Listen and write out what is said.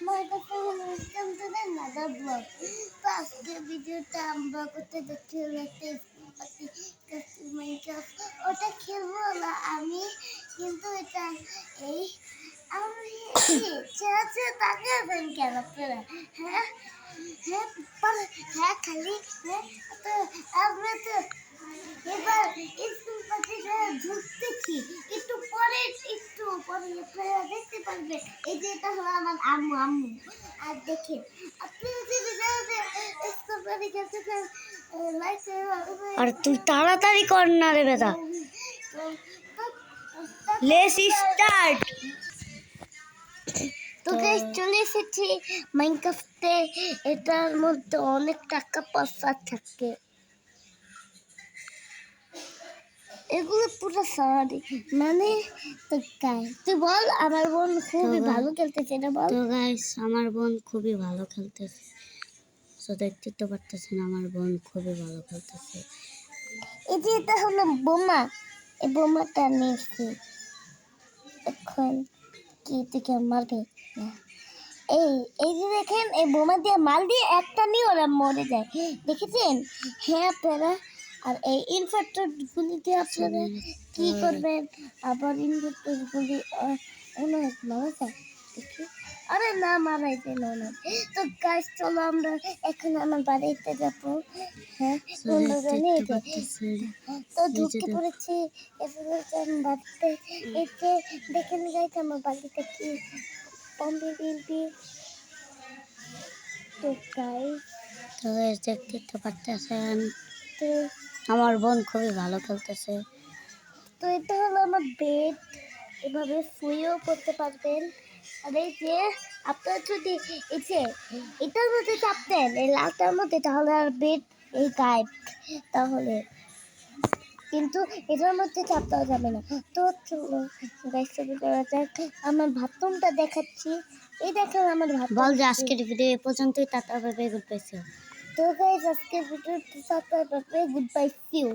My welcome to another vlog. তো আজকে ভিডিওটা আমরা করতে যাচ্ছি একটা মাইনক্রাফট ওটা খেলবো না আমি কিন্তু এটা এই আমি চেয়ে তাকাবেন কেন আপনারা হ্যাঁ হ্যাঁ হ্যাঁ খালি হ্যাঁ তো আমরা তো এবার স্কুল পাখিটা ঢুকতেছি একটু পরে আপনারা দেখতে পারবেন এই যে এটা হলো আমার আম্মু আর দেখেন আপনারা যদি স্কুল পাখি খেলতে চান আর তুই তাড়াতাড়ি কর না রে বেটা। Let's start. তো গাইস চলে এসেছি মাইনক্রাফটে। এটার মধ্যে অনেক টাকা পয়সা থাকে, এগুলো পুরো সারি মানে তো গাইস তুই বল আমার বোন খুবই ভালো খেলতেছে না বল। তো গাইস আমার বোন খুবই ভালো খেলতেছে, তো দেখতে তো পারতেছেন আমার বোন খুবই ভালো খেলতেছে। এই যে এটা হলো বোমা, এই বোমাটা নিয়েছি এখন কি থেকে মারবে না। এই যে দেখেন এই বোমা দিয়ে মাল দিয়ে একটা নিয়ে ওরা মরে যায়, দেখেছেন? হ্যাঁ আপনারা আর এই ইনভার্টার গুলি দিয়ে আপনারা কি করবেন? আবার ইনভার্টার গুলি অনেক মারা যায় দেখি। আরে না মারাই দিল না। তো গাছ চলো আমরা এখন আমার বাড়িতে যাবো। হ্যাঁ তো ঢুকে পড়েছি আমি বাড়িতে। এই যে দেখেন গাইতে আমার বাড়িতে কি পম্পি পিম্পি। তো গাইস তো দেখতে তো পারতেছেন তো আমার বোন খুবই ভালো খেলতেছে। তো এটা হলো আমার বেড, এভাবে শুয়েও পড়তে পারবেন। আর এই যে আপনার যদি এই যে এটার মধ্যে চাপতেন এই লালটার মধ্যে তাহলে আর বেড এই গায়েব, তাহলে কিন্তু এটার মধ্যে চাপতে যাবে না। তো চলো গাইস শুরু করা যাক। আমার বাথরুমটা দেখাচ্ছি, এই দেখেন আমার বাথরুম। বল যে আজকের ভিডিও এ পর্যন্তই, তারপরে গুড বাই। তো গাইস আজকের ভিডিওটা গুড বাই, সি ইউ।